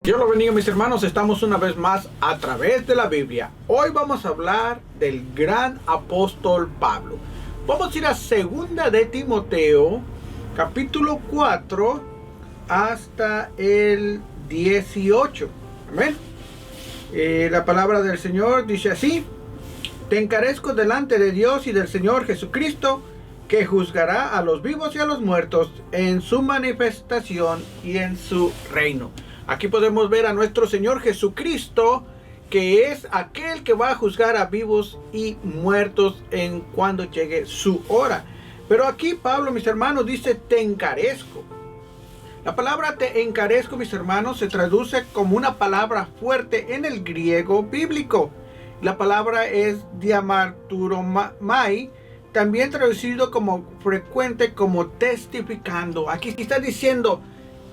Dios lo bendiga, mis hermanos. Estamos una vez más a través de la Biblia. Hoy vamos a hablar del gran apóstol Pablo. Vamos a ir a 2 de Timoteo, capítulo 4, hasta el 18. Amén. La palabra del Señor dice así: Te encarezco delante de Dios y del Señor Jesucristo, que juzgará a los vivos y a los muertos en su manifestación y en su reino. Aquí podemos ver a nuestro Señor Jesucristo, que es aquel que va a juzgar a vivos y muertos en cuando llegue su hora. Pero aquí Pablo, mis hermanos, dice te encarezco. La palabra te encarezco, mis hermanos, se traduce como una palabra fuerte en el griego bíblico. La palabra es diamarturomai, también traducido como frecuente, como testificando. Aquí está diciendo: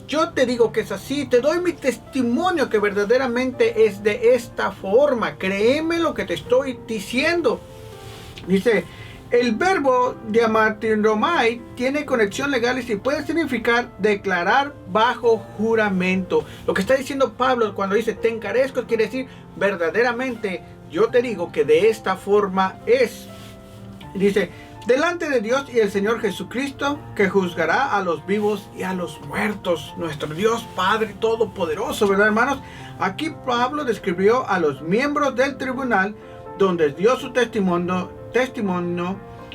yo te digo que es así, te doy mi testimonio que verdaderamente es de esta forma. Créeme lo que te estoy diciendo. Dice, el verbo diamartiromai tiene conexión legal y puede significar declarar bajo juramento. Lo que está diciendo Pablo cuando dice te encarezco quiere decir verdaderamente yo te digo que de esta forma es. Dice, delante de Dios y el Señor Jesucristo, que juzgará a los vivos y a los muertos. Nuestro Dios Padre Todopoderoso, ¿verdad, hermanos? Aquí Pablo describió a los miembros del tribunal, donde dio su testimonio,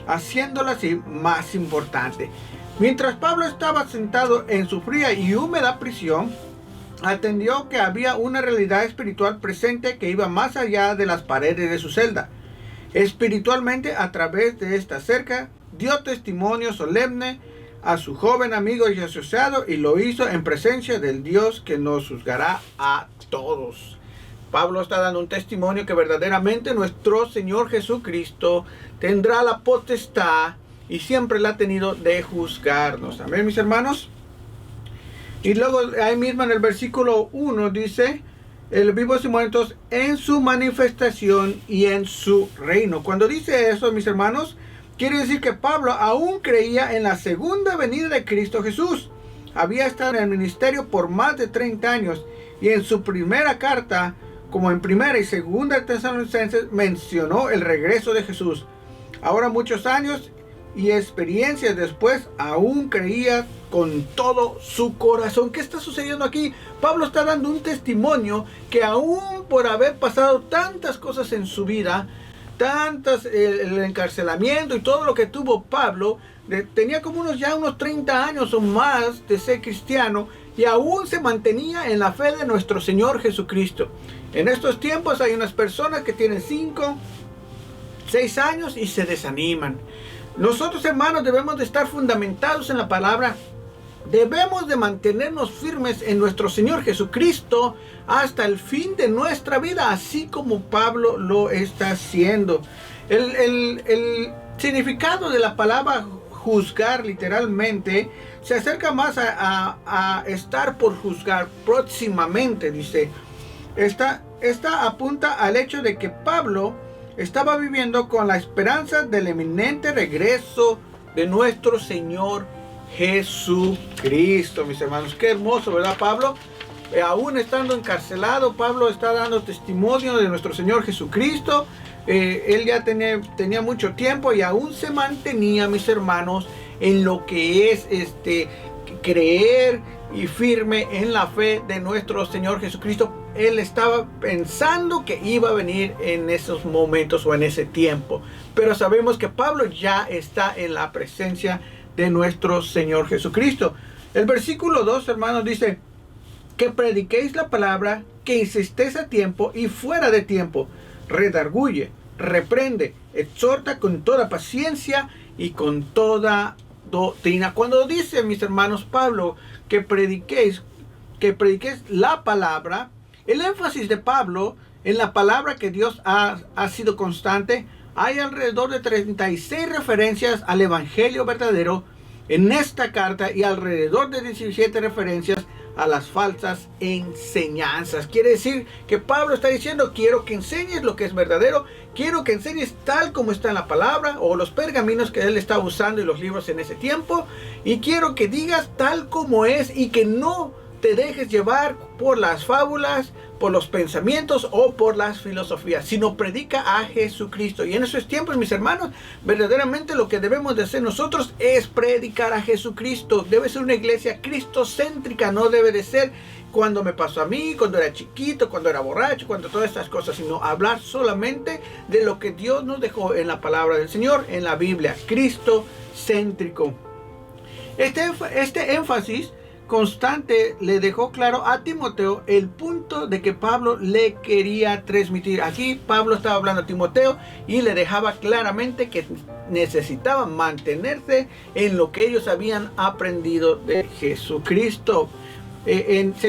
haciéndolo así más importante. Mientras Pablo estaba sentado en su fría y húmeda prisión, atendió que había una realidad espiritual presente que iba más allá de las paredes de su celda. Espiritualmente, a través de esta cerca, dio testimonio solemne a su joven amigo y asociado, y lo hizo en presencia del Dios que nos juzgará a todos. Pablo está dando un testimonio que verdaderamente nuestro Señor Jesucristo tendrá la potestad y siempre la ha tenido de juzgarnos. Amén, mis hermanos. Y luego ahí mismo en el versículo 1 dice: el vivos y muertos en su manifestación y en su reino. Cuando dice eso, mis hermanos, quiere decir que Pablo aún creía en la segunda venida de Cristo Jesús. Había estado en el ministerio por más de 30 años y en su primera carta, como en primera y segunda de Tesalonicenses, mencionó el regreso de Jesús. Ahora, muchos años y experiencias después, aún creía con todo su corazón. ¿Qué está sucediendo aquí? Pablo está dando un testimonio que aún por haber pasado tantas cosas en su vida, el encarcelamiento y todo lo que tuvo Pablo, tenía como unos 30 años o más de ser cristiano y aún se mantenía en la fe de nuestro Señor Jesucristo. En estos tiempos hay unas personas que tienen 5, 6 años y se desaniman. Nosotros, hermanos, debemos de estar fundamentados en la palabra. Debemos de mantenernos firmes en nuestro Señor Jesucristo hasta el fin de nuestra vida, así como Pablo lo está haciendo. El significado de la palabra juzgar literalmente se acerca más a estar por juzgar próximamente, dice. Esta apunta al hecho de que Pablo estaba viviendo con la esperanza del eminente regreso de nuestro Señor Jesucristo, mis hermanos. Qué hermoso, ¿verdad, Pablo? Aún estando encarcelado, Pablo está dando testimonio de nuestro Señor Jesucristo. Él ya tenía mucho tiempo y aún se mantenía, mis hermanos, en lo que es creer y firme en la fe de nuestro Señor Jesucristo. Él estaba pensando que iba a venir en esos momentos o en ese tiempo. Pero sabemos que Pablo ya está en la presencia de nuestro Señor Jesucristo. El versículo 2, hermanos, dice: que prediquéis la palabra, que insistéis a tiempo y fuera de tiempo, redarguye, reprende, exhorta con toda paciencia y con toda doctrina. Cuando dice, mis hermanos, Pablo, que prediquéis la palabra, el énfasis de Pablo en la palabra que Dios ha sido constante. Hay alrededor de 36 referencias al evangelio verdadero en esta carta y alrededor de 17 referencias a las falsas enseñanzas. Quiere decir que Pablo está diciendo: quiero que enseñes lo que es verdadero, quiero que enseñes tal como está en la palabra o los pergaminos que él estaba usando y los libros en ese tiempo, y quiero que digas tal como es y que no te dejes llevar por las fábulas, por los pensamientos o por las filosofías, sino predica a Jesucristo. Y en esos tiempos, mis hermanos, verdaderamente lo que debemos de hacer nosotros es predicar a Jesucristo. Debe ser una iglesia cristocéntrica, no debe de ser cuando me pasó a mí, cuando era chiquito, cuando era borracho, cuando todas estas cosas, sino hablar solamente de lo que Dios nos dejó en la palabra del Señor, en la Biblia, cristocéntrico. Este énfasis constante le dejó claro a Timoteo el punto de que Pablo le quería transmitir. Aquí Pablo estaba hablando a Timoteo y le dejaba claramente que necesitaba mantenerse en lo que ellos habían aprendido de Jesucristo. En 2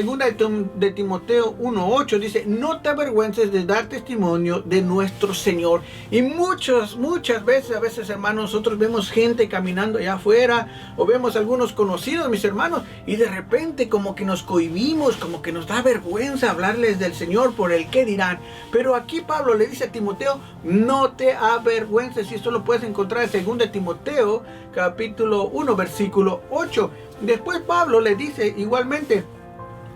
de Timoteo 1:8 dice: no te avergüences de dar testimonio de nuestro Señor. Y muchas veces, hermanos, nosotros vemos gente caminando allá afuera, o vemos algunos conocidos, mis hermanos, y de repente como que nos cohibimos, como que nos da vergüenza hablarles del Señor por el qué dirán. Pero aquí Pablo le dice a Timoteo: no te avergüences. Y esto lo puedes encontrar en 2 de Timoteo capítulo 1 versículo 8. Después Pablo le dice igualmente: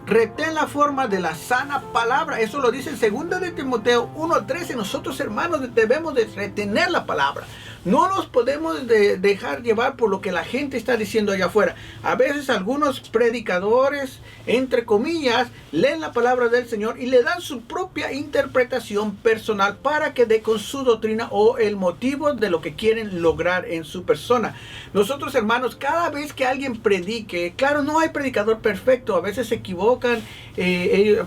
retén la forma de la sana palabra. Eso lo dice en 2 de Timoteo 1:13. Nosotros, hermanos, debemos de retener la palabra. No nos podemos dejar llevar por lo que la gente está diciendo allá afuera. A veces algunos predicadores, entre comillas, leen la palabra del Señor y le dan su propia interpretación personal para que dé con su doctrina o el motivo de lo que quieren lograr en su persona. Nosotros, hermanos, cada vez que alguien predique, claro, no hay predicador perfecto. A veces se equivocan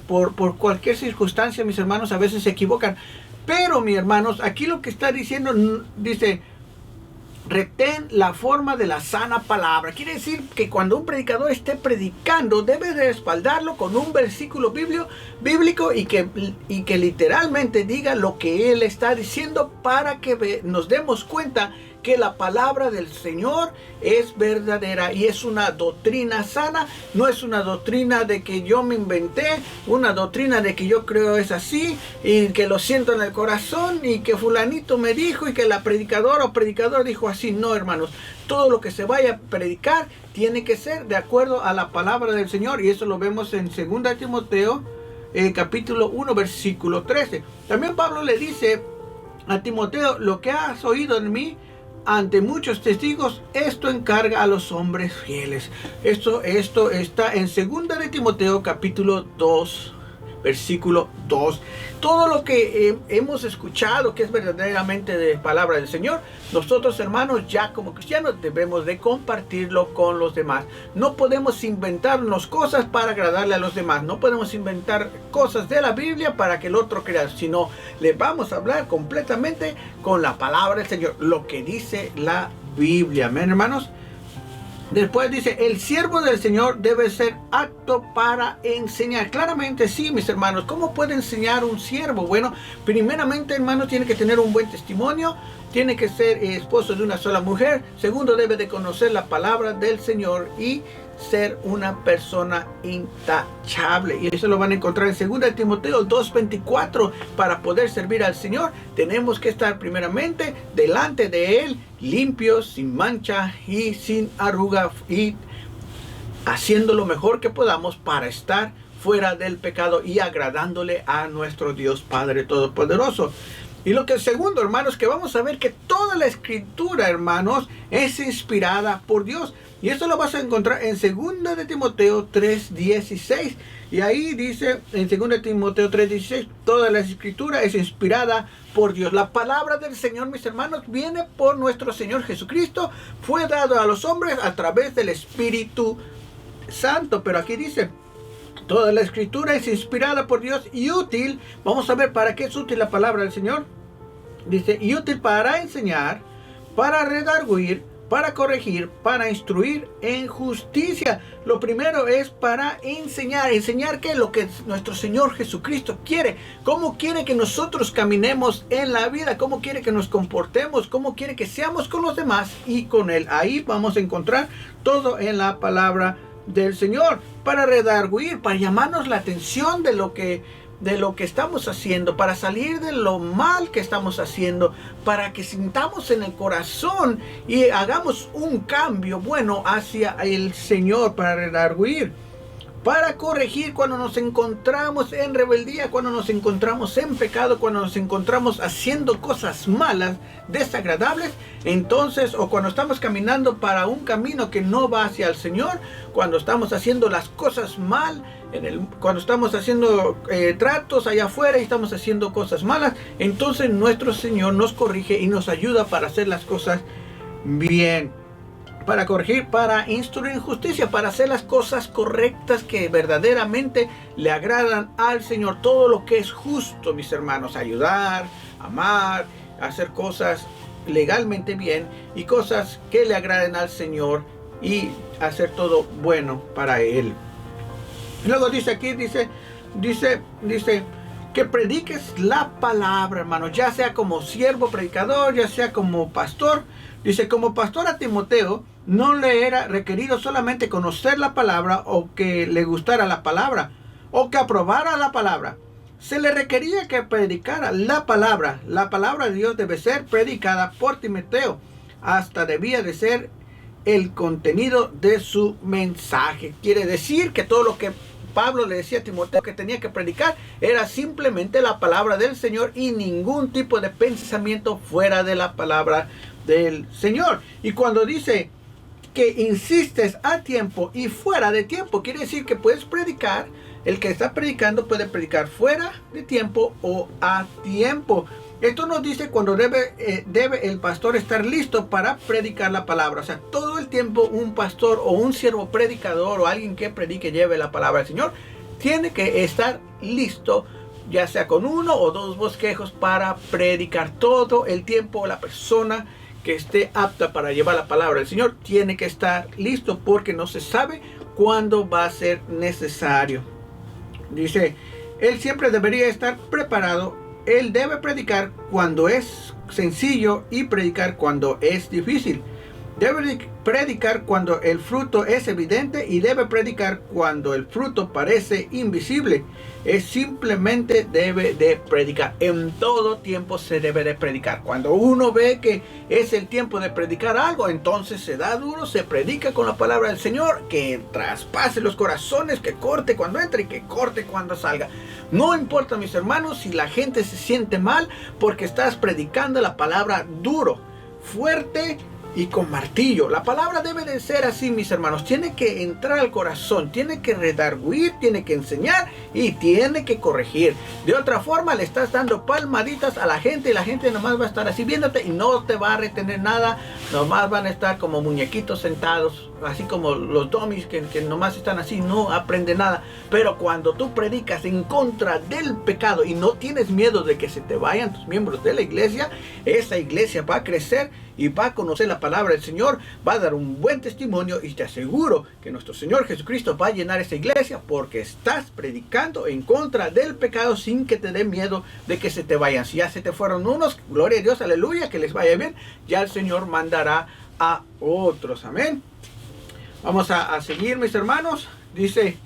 por cualquier circunstancia, mis hermanos, a veces se equivocan. Pero, mis hermanos, aquí lo que está diciendo, dice: retén la forma de la sana palabra. Quiere decir que cuando un predicador esté predicando, debe de respaldarlo con un versículo bíblico y que literalmente diga lo que él está diciendo, para que nos demos cuenta que la palabra del Señor es verdadera y es una doctrina sana. No es una doctrina de que yo me inventé, una doctrina de que yo creo es así y que lo siento en el corazón y que fulanito me dijo y que la predicadora o predicador dijo así. No, hermanos, todo lo que se vaya a predicar tiene que ser de acuerdo a la palabra del Señor, y eso lo vemos en 2 de Timoteo capítulo 1 versículo 13. También Pablo le dice a Timoteo: lo que has oído en mí ante muchos testigos, esto encarga a los hombres fieles. Esto está en 2 de Timoteo capítulo 2 versículo 2. Todo lo que hemos escuchado que es verdaderamente de palabra del Señor, nosotros, hermanos, ya como cristianos debemos de compartirlo con los demás. No podemos inventarnos cosas para agradarle a los demás. No podemos inventar cosas de la Biblia para que el otro crea, sino le vamos a hablar completamente con la palabra del Señor, lo que dice la Biblia. Amén, hermanos. Después dice: el siervo del Señor debe ser apto para enseñar. Claramente sí, mis hermanos. ¿Cómo puede enseñar un siervo? Bueno, primeramente, hermanos, tiene que tener un buen testimonio. Tiene que ser esposo de una sola mujer. Segundo, debe de conocer la palabra del Señor y ser una persona intachable. Y eso lo van a encontrar en 2 de Timoteo 2:24. Para poder servir al Señor, tenemos que estar primeramente delante de Él, limpios, sin mancha y sin arruga, y haciendo lo mejor que podamos para estar fuera del pecado y agradándole a nuestro Dios Padre Todopoderoso. Y lo que segundo, hermanos, que vamos a ver que toda la escritura, hermanos, es inspirada por Dios. Y esto lo vas a encontrar en 2 de Timoteo 3:16. Y ahí dice en 2 de Timoteo 3:16, toda la escritura es inspirada por Dios. La palabra del Señor, mis hermanos, viene por nuestro Señor Jesucristo. Fue dado a los hombres a través del Espíritu Santo. Pero aquí dice: toda la escritura es inspirada por Dios y útil. Vamos a ver para qué es útil la palabra del Señor. Dice: y útil para enseñar, para redarguir, para corregir, para instruir en justicia. Lo primero es para enseñar. Enseñar que lo que nuestro Señor Jesucristo quiere. Cómo quiere que nosotros caminemos en la vida. Cómo quiere que nos comportemos. Cómo quiere que seamos con los demás y con Él. Ahí vamos a encontrar todo en la palabra del Señor. Para redarguir, para llamarnos la atención de lo que estamos haciendo, para salir de lo mal que estamos haciendo, para que sintamos en el corazón y hagamos un cambio bueno hacia el Señor, para redarguir. para corregir cuando nos encontramos en rebeldía, cuando nos encontramos en pecado, cuando nos encontramos haciendo cosas malas, desagradables, entonces, o cuando estamos caminando para un camino que no va hacia el Señor, cuando estamos haciendo las cosas mal, cuando estamos haciendo tratos allá afuera y estamos haciendo cosas malas, entonces nuestro Señor nos corrige y nos ayuda para hacer las cosas bien. Para corregir, para instruir en justicia, para hacer las cosas correctas que verdaderamente le agradan al Señor. Todo lo que es justo, mis hermanos, ayudar, amar, hacer cosas legalmente bien y cosas que le agraden al Señor y hacer todo bueno para Él. Luego dice aquí, dice que prediques la palabra, hermano, ya sea como siervo predicador, ya sea como pastor. Dice, como pastor a Timoteo, no le era requerido solamente conocer la palabra o que le gustara la palabra o que aprobara la palabra. Se le requería que predicara la palabra. La palabra de Dios debe ser predicada por Timoteo. Hasta debía de ser el contenido de su mensaje. Quiere decir que todo lo que Pablo le decía a Timoteo que tenía que predicar era simplemente la palabra del Señor y ningún tipo de pensamiento fuera de la palabra del Señor. Y cuando dice que insistes a tiempo y fuera de tiempo, quiere decir que puedes predicar. El que está predicando puede predicar fuera de tiempo o a tiempo. Esto nos dice cuando debe el pastor estar listo para predicar la palabra. O sea, todo el tiempo un pastor o un siervo predicador o alguien que predique, lleve la palabra del Señor, tiene que estar listo, ya sea con uno o dos bosquejos, para predicar todo el tiempo. La persona que esté apta para llevar la palabra del Señor tiene que estar listo, porque no se sabe cuándo va a ser necesario. Dice, él siempre debería estar preparado. Él debe predicar cuando es sencillo y predicar cuando es difícil. Debe predicar cuando el fruto es evidente y debe predicar cuando el fruto parece invisible. Es simplemente debe de predicar. En todo tiempo se debe de predicar. Cuando uno ve que es el tiempo de predicar algo, entonces se da duro, se predica con la palabra del Señor, que traspase los corazones, que corte cuando entre y que corte cuando salga. No importa, mis hermanos, si la gente se siente mal porque estás predicando la palabra duro, fuerte y con martillo. La palabra debe de ser así, mis hermanos. Tiene que entrar al corazón, tiene que redarguir, tiene que enseñar y tiene que corregir. De otra forma le estás dando palmaditas a la gente y la gente nomás va a estar así viéndote y no te va a retener nada. Nomás van a estar como muñequitos sentados, así como los dummies que nomás están así, no aprenden nada. Pero cuando tú predicas en contra del pecado y no tienes miedo de que se te vayan tus miembros de la iglesia, esa iglesia va a crecer y va a conocer la palabra del Señor, va a dar un buen testimonio, y te aseguro que nuestro Señor Jesucristo va a llenar esa iglesia porque estás predicando en contra del pecado sin que te dé miedo de que se te vayan. Si ya se te fueron unos, gloria a Dios, aleluya, que les vaya bien, ya el Señor mandará a otros. Amén. Vamos a seguir, mis hermanos. Dice,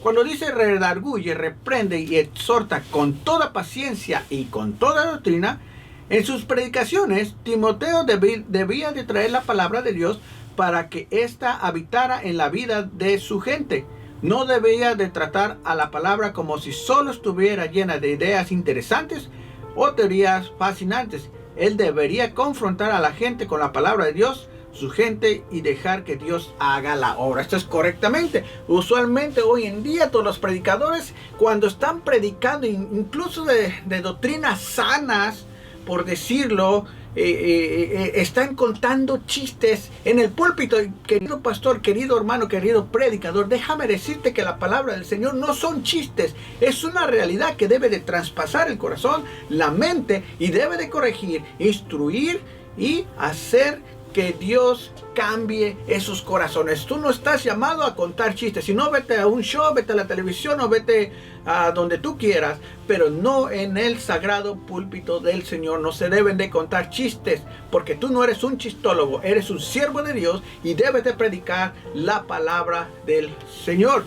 cuando dice redarguye, reprende y exhorta con toda paciencia y con toda doctrina, en sus predicaciones, Timoteo debía de traer la palabra de Dios para que ésta habitara en la vida de su gente. No debía de tratar a la palabra como si solo estuviera llena de ideas interesantes o teorías fascinantes. Él debería confrontar a la gente con la palabra de Dios, su gente, y dejar que Dios haga la obra. Esto es correctamente. Usualmente hoy en día todos los predicadores, cuando están predicando incluso de doctrinas sanas, por decirlo, están contando chistes en el púlpito. Querido pastor, querido hermano, querido predicador, déjame decirte que la palabra del Señor no son chistes, es una realidad que debe de traspasar el corazón, la mente, y debe de corregir, instruir y hacer que Dios cambie esos corazones. Tú no estás llamado a contar chistes. Si no, vete a un show, vete a la televisión o vete a donde tú quieras, pero no en el sagrado púlpito del Señor. No se deben de contar chistes, porque tú no eres un chistólogo, eres un siervo de Dios y debes de predicar la palabra del Señor.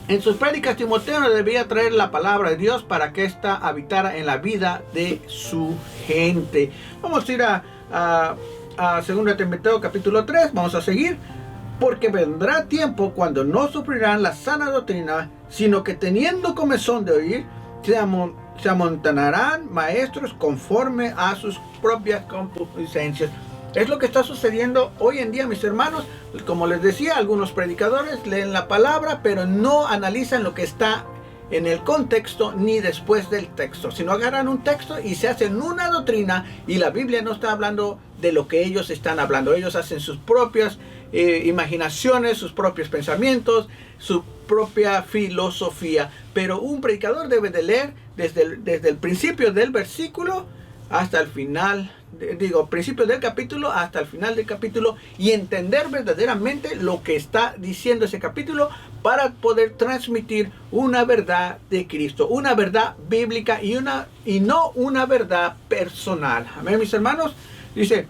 En sus prédicas, Timoteo debía traer la palabra de Dios para que ésta habitara en la vida de su gente. Vamos a ir a 2 Timoteo capítulo 3, vamos a seguir. porque vendrá tiempo cuando no sufrirán la sana doctrina, sino que teniendo comezón de oír, se amontonarán maestros conforme a sus propias concupiscencias. Es lo que está sucediendo hoy en día, mis hermanos. Como les decía, algunos predicadores leen la palabra, pero no analizan lo que está en el contexto ni después del texto, sino agarran un texto y se hacen una doctrina, y la Biblia no está hablando de lo que ellos están hablando. Ellos hacen sus propias imaginaciones, sus propios pensamientos, su propia filosofía. Pero un predicador debe de leer desde el principio del versículo hasta el final, principio del capítulo hasta el final del capítulo, y entender verdaderamente lo que está diciendo ese capítulo para poder transmitir una verdad de Cristo, una verdad bíblica y no una verdad personal. Amén, mis hermanos. Dice,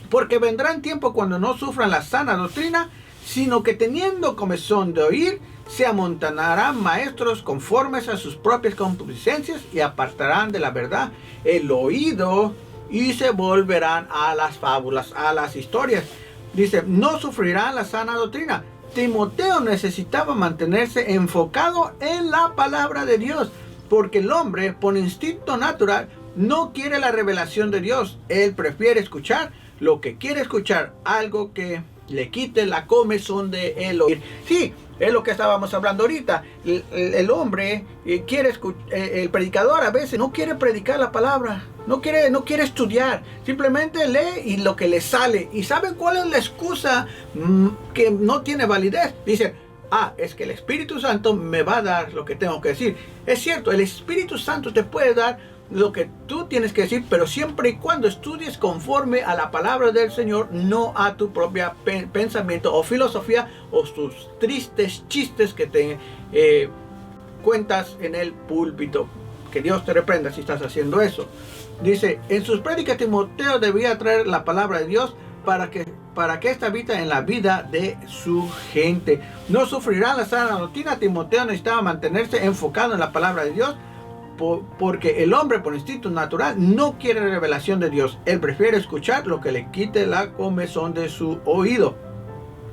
porque vendrán tiempo cuando no sufran la sana doctrina, sino que teniendo comezón de oír, se amontonarán maestros conformes a sus propias concupiscencias y apartarán de la verdad el oído y se volverán a las fábulas, a las historias. Dice, no sufrirán la sana doctrina. Timoteo necesitaba mantenerse enfocado en la palabra de Dios, porque el hombre, por instinto natural, no quiere la revelación de Dios. Él prefiere escuchar lo que quiere escuchar, algo que le quite la comezón de el oír. Sí, es lo que estábamos hablando ahorita. El hombre quiere escuchar, el predicador a veces no quiere predicar la palabra, no quiere estudiar, simplemente lee y lo que le sale. ¿Y saben cuál es la excusa que no tiene validez? Dice, es que el Espíritu Santo me va a dar lo que tengo que decir. Es cierto, el Espíritu Santo te puede dar lo que tú tienes que decir, pero siempre y cuando estudies conforme a la palabra del Señor, no a tu propia pensamiento o filosofía o tus tristes chistes que te cuentas en el púlpito. Que Dios te reprenda si estás haciendo eso. Dice, en sus prédicas Timoteo debía traer la palabra de Dios para que ésta habita en la vida de su gente. No sufrirán la sana doctrina. Timoteo necesitaba mantenerse enfocado en la palabra de Dios, porque el hombre por instinto natural no quiere revelación de Dios. Él prefiere escuchar lo que le quite la comezón de su oído.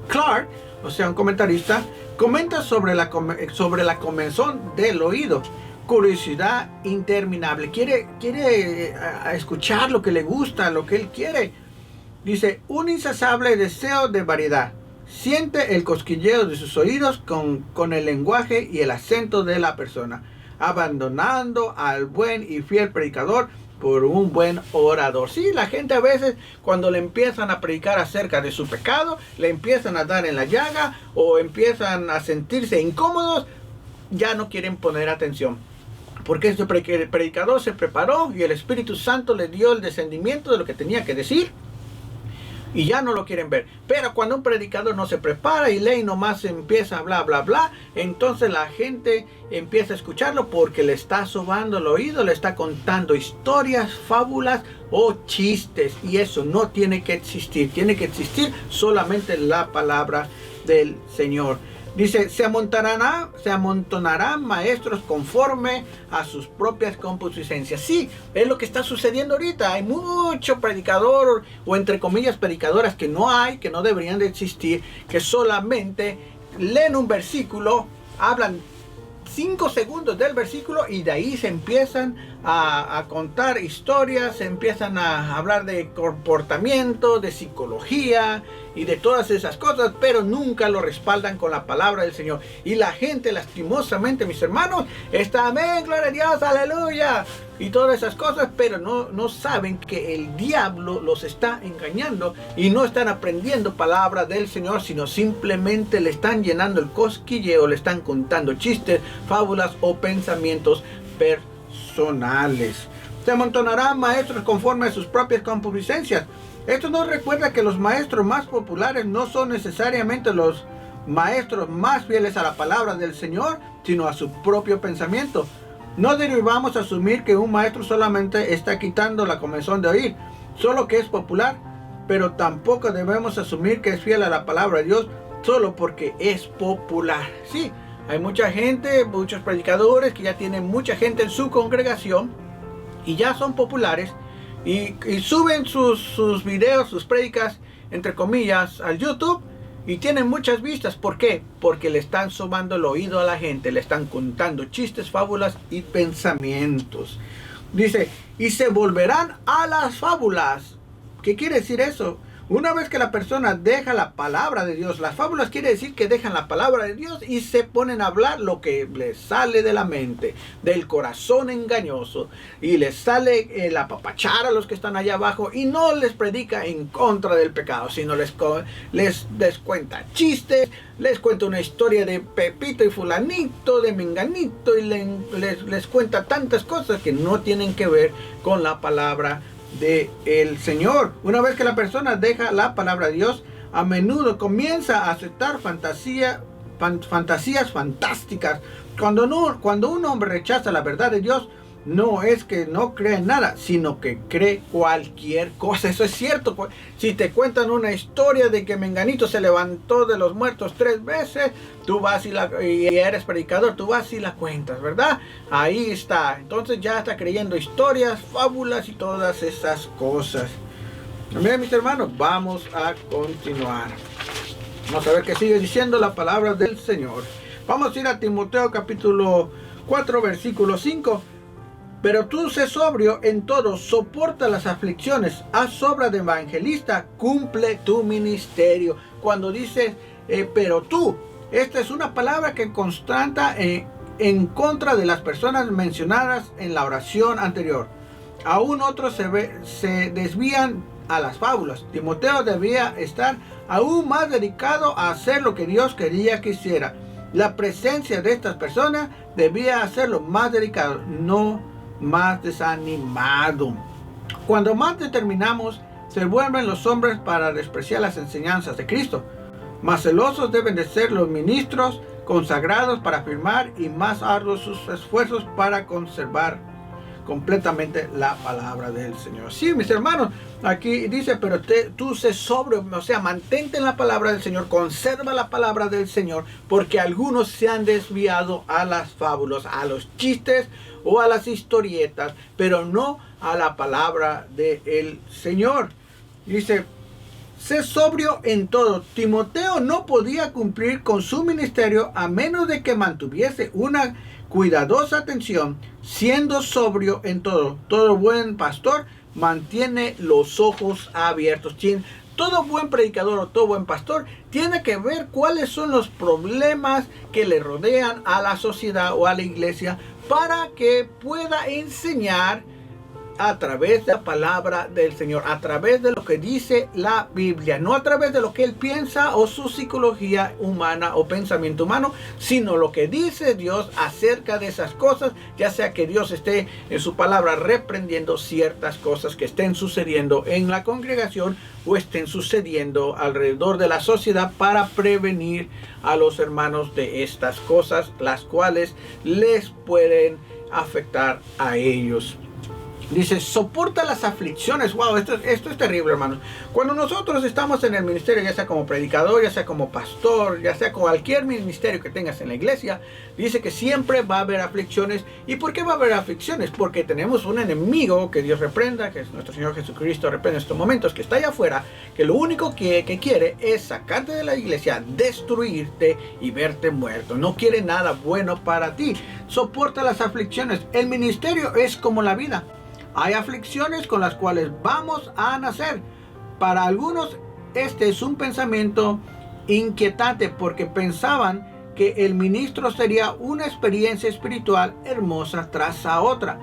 Clark, o sea, un comentarista, comenta sobre la comezón del oído. Curiosidad interminable. Quiere escuchar lo que le gusta, lo que él quiere. Dice, un insaciable deseo de variedad. Siente el cosquilleo de sus oídos con el lenguaje y el acento de la persona, abandonando al buen y fiel predicador por un buen orador. Sí, la gente a veces cuando le empiezan a predicar acerca de su pecado, le empiezan a dar en la llaga o empiezan a sentirse incómodos, ya no quieren poner atención. Porque el predicador se preparó y el Espíritu Santo le dio el descendimiento de lo que tenía que decir, y ya no lo quieren ver. Pero cuando un predicador no se prepara y lee y nomás empieza a bla bla bla, entonces la gente empieza a escucharlo porque le está sobando el oído, le está contando historias, fábulas o chistes, y eso no tiene que existir. Tiene que existir solamente la palabra del Señor. Dice, se amontonarán maestros conforme a sus propias concupiscencias. Sí, es lo que está sucediendo ahorita. Hay mucho predicador, o entre comillas predicadoras, que no deberían de existir, que solamente leen un versículo, hablan 5 segundos del versículo y de ahí se empiezan a contar historias, se empiezan a hablar de comportamiento, de psicología y de todas esas cosas, pero nunca lo respaldan con la palabra del Señor. Y la gente, lastimosamente, mis hermanos, está amén, gloria a Dios, aleluya, y todas esas cosas, pero no saben que el diablo los está engañando y no están aprendiendo palabra del Señor, sino simplemente le están llenando el cosquilleo, le están contando chistes, fábulas o pensamientos personales. Se amontonarán maestros conforme a sus propias concupiscencias. Esto nos recuerda que los maestros más populares no son necesariamente los maestros más fieles a la palabra del Señor, sino a su propio pensamiento. No debemos asumir que un maestro solamente está quitando la comezón de oír, solo que es popular, pero tampoco debemos asumir que es fiel a la palabra de Dios solo porque es popular. Sí, hay mucha gente, muchos predicadores que ya tienen mucha gente en su congregación y ya son populares, y suben sus videos, sus prédicas, entre comillas, al YouTube, y tienen muchas vistas. ¿Por qué? Porque le están sobando el oído a la gente, le están contando chistes, fábulas y pensamientos. Dice, y se volverán a las fábulas. ¿Qué quiere decir eso? Una vez que la persona deja la palabra de Dios, las fábulas quiere decir que dejan la palabra de Dios y se ponen a hablar lo que les sale de la mente, del corazón engañoso, y les sale el apapachar a los que están allá abajo, y no les predica en contra del pecado, sino les cuenta chistes, les cuenta una historia de Pepito y Fulanito, de Menganito, y les cuenta tantas cosas que no tienen que ver con la palabra de el Señor. Una vez que la persona deja la palabra de Dios, a menudo comienza a aceptar fantasías fantásticas. Cuando un hombre rechaza la verdad de Dios, no es que no cree en nada, sino que cree cualquier cosa. Eso es cierto. Si te cuentan una historia de que Menganito se levantó de los muertos 3 veces, tú vas y eres predicador, tú vas y la cuentas, ¿verdad? Ahí está. Entonces ya está creyendo historias, fábulas y todas esas cosas. Bien, mis hermanos, vamos a continuar. Vamos a ver qué sigue diciendo la palabra del Señor. Vamos a ir a Timoteo capítulo 4, versículo 5. Pero tú sé sobrio en todo, soporta las aflicciones, haz obra de evangelista, cumple tu ministerio. Cuando dice, pero tú, esta es una palabra que constata en contra de las personas mencionadas en la oración anterior. Aún otros se desvían a las fábulas. Timoteo debía estar aún más dedicado a hacer lo que Dios quería que hiciera. La presencia de estas personas debía hacerlo más dedicado, no más desanimado. Cuando más determinamos, se vuelven los hombres para despreciar las enseñanzas de Cristo. Más celosos deben de ser los ministros consagrados para afirmar, y más arduos sus esfuerzos para conservar completamente la palabra del Señor. Sí, mis hermanos, aquí dice, pero tú sé sobrio, o sea, mantente en la palabra del Señor, conserva la palabra del Señor, porque algunos se han desviado a las fábulas, a los chistes o a las historietas, pero no a la palabra del Señor. Dice, sé sobrio en todo. Timoteo no podía cumplir con su ministerio a menos de que mantuviese una cuidadosa atención, siendo sobrio en todo. Todo buen pastor mantiene los ojos abiertos. Todo buen predicador o todo buen pastor tiene que ver cuáles son los problemas que le rodean a la sociedad o a la iglesia, para que pueda enseñar a través de la palabra del Señor, a través de lo que dice la Biblia, no a través de lo que él piensa o su psicología humana o pensamiento humano, sino lo que dice Dios acerca de esas cosas, ya sea que Dios esté en su palabra reprendiendo ciertas cosas que estén sucediendo en la congregación o estén sucediendo alrededor de la sociedad, para prevenir a los hermanos de estas cosas, las cuales les pueden afectar a ellos. Dice, soporta las aflicciones. Wow, esto es terrible, hermanos. Cuando nosotros estamos en el ministerio, ya sea como predicador, ya sea como pastor, ya sea cualquier ministerio que tengas en la iglesia, dice que siempre va a haber aflicciones. ¿Y por qué va a haber aflicciones? Porque tenemos un enemigo que Dios reprenda, que es nuestro Señor Jesucristo, reprende en estos momentos, que está allá afuera, que lo único que quiere es sacarte de la iglesia, destruirte y verte muerto. No quiere nada bueno para ti. Soporta las aflicciones. El ministerio es como la vida. Hay aflicciones con las cuales vamos a nacer. Para algunos este es un pensamiento inquietante, porque pensaban que el ministro sería una experiencia espiritual hermosa tras a otra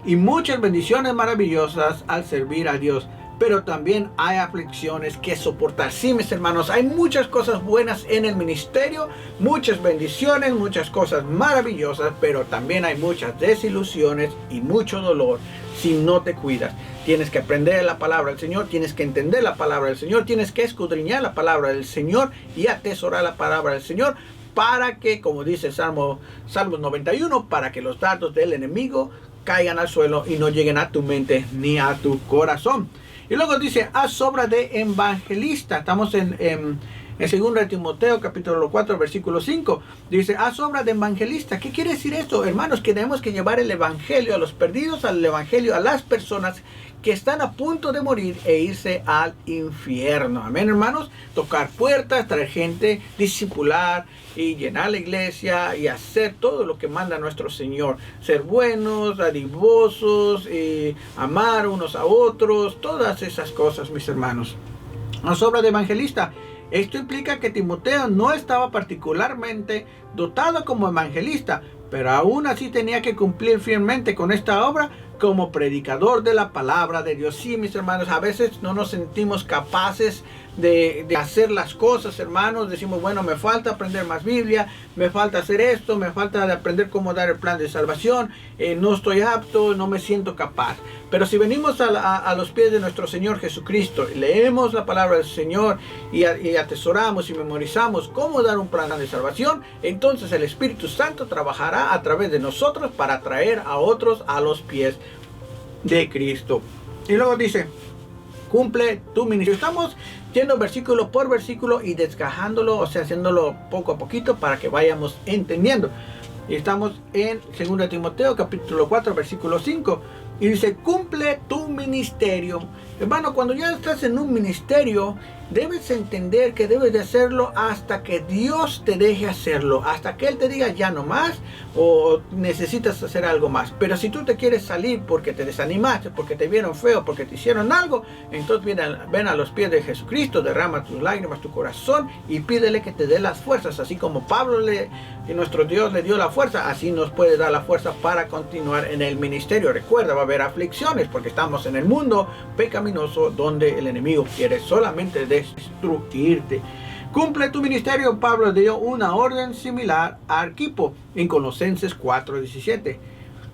y muchas bendiciones maravillosas al servir a Dios. Pero también hay aflicciones que soportar. Sí, mis hermanos, hay muchas cosas buenas en el ministerio, muchas bendiciones, muchas cosas maravillosas, pero también hay muchas desilusiones y mucho dolor si no te cuidas. Tienes que aprender la palabra del Señor, tienes que entender la palabra del Señor, tienes que escudriñar la palabra del Señor y atesorar la palabra del Señor, para que, como dice Salmos 91, para que los dardos del enemigo caigan al suelo y no lleguen a tu mente ni a tu corazón. Y luego dice, haz obra de evangelista. Estamos en En 2 Timoteo capítulo 4 versículo 5 dice: haz obra de evangelista. ¿Qué quiere decir esto? Hermanos, que tenemos que llevar el evangelio a los perdidos, al evangelio a las personas que están a punto de morir e irse al infierno. Amén, hermanos. Tocar puertas, traer gente, discipular y llenar la iglesia y hacer todo lo que manda nuestro Señor. Ser buenos, dadivosos, amar unos a otros, todas esas cosas, mis hermanos. Las obras de evangelista. Esto implica que Timoteo no estaba particularmente dotado como evangelista, pero aún así tenía que cumplir fielmente con esta obra como predicador de la palabra de Dios. Sí, mis hermanos, a veces no nos sentimos capaces de hacer las cosas, hermanos. Decimos, bueno, me falta aprender más Biblia, me falta hacer esto, me falta de aprender cómo dar el plan de salvación, no estoy apto, no me siento capaz. Pero si venimos a los pies de nuestro Señor Jesucristo, leemos la palabra del Señor y atesoramos y memorizamos cómo dar un plan de salvación, entonces el Espíritu Santo trabajará a través de nosotros para traer a otros a los pies de Cristo. Y luego dice, cumple tu ministerio. Estamos yendo versículo por versículo y desgajándolo, o sea, haciéndolo poco a poquito para que vayamos entendiendo. Y estamos en 2 Timoteo capítulo 4 versículo 5 y dice: cumple tu ministerio. Hermano, cuando ya estás en un ministerio, debes entender que debes de hacerlo hasta que Dios te deje hacerlo, hasta que Él te diga ya no más o necesitas hacer algo más. Pero si tú te quieres salir porque te desanimaste, porque te vieron feo, porque te hicieron algo, entonces ven a los pies de Jesucristo, derrama tus lágrimas, tu corazón y pídele que te dé las fuerzas. Así como Pablo y nuestro Dios le dio la fuerza, así nos puede dar la fuerza para continuar en el ministerio. Recuerda, va a haber aflicciones porque estamos en el mundo pecaminoso donde el enemigo quiere solamente destruirte. Cumple tu ministerio. Pablo dio una orden similar a Arquipo en Colosenses 4:17.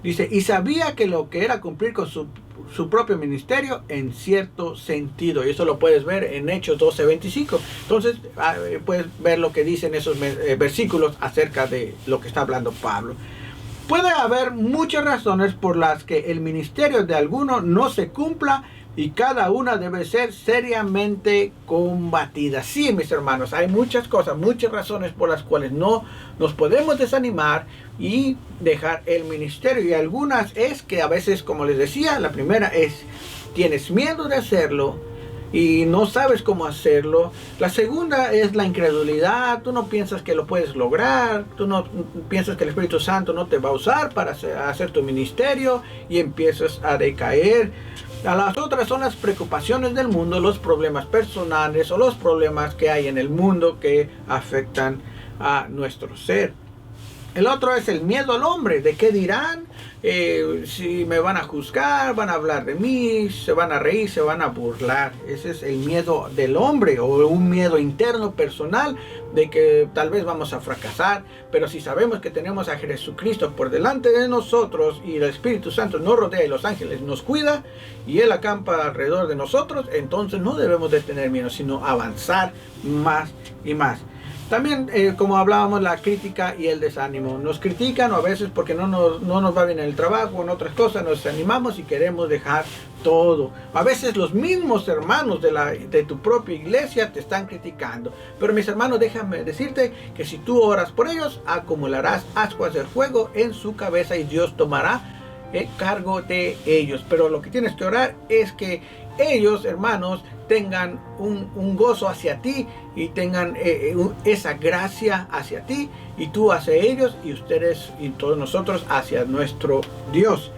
Dice: y sabía que lo que era cumplir con su propio ministerio en cierto sentido. Y eso lo puedes ver en Hechos 12:25. Entonces puedes ver lo que dicen esos versículos acerca de lo que está hablando Pablo. Puede haber muchas razones por las que el ministerio de alguno no se cumpla, y cada una debe ser seriamente combatida. Sí, mis hermanos, hay muchas cosas, muchas razones por las cuales no nos podemos desanimar y dejar el ministerio. Y algunas es que a veces, como les decía, la primera es, tienes miedo de hacerlo y no sabes cómo hacerlo. La segunda es la incredulidad. Tú no piensas que lo puedes lograr. Tú no piensas que el Espíritu Santo no te va a usar para hacer tu ministerio y empiezas a decaer. A las otras son las preocupaciones del mundo, los problemas personales o los problemas que hay en el mundo que afectan a nuestro ser. El otro es el miedo al hombre. ¿De qué dirán? Si me van a juzgar, van a hablar de mí, se van a reír, se van a burlar. Ese es el miedo del hombre, o un miedo interno personal de que tal vez vamos a fracasar. Pero si sabemos que tenemos a Jesucristo por delante de nosotros y el Espíritu Santo nos rodea y los ángeles nos cuida y Él acampa alrededor de nosotros, entonces no debemos de tener miedo, sino avanzar más y más. También, como hablábamos, la crítica y el desánimo. Nos critican, o a veces porque no nos va bien en el trabajo, en otras cosas, nos desanimamos y queremos dejar todo. A veces los mismos hermanos de tu propia iglesia te están criticando. Pero mis hermanos, déjame decirte que si tú oras por ellos, acumularás ascuas del fuego en su cabeza y Dios tomará cargo de ellos. Pero lo que tienes que orar es que ellos, hermanos, tengan un gozo hacia ti y tengan esa gracia hacia ti y tú hacia ellos y ustedes y todos nosotros hacia nuestro Dios.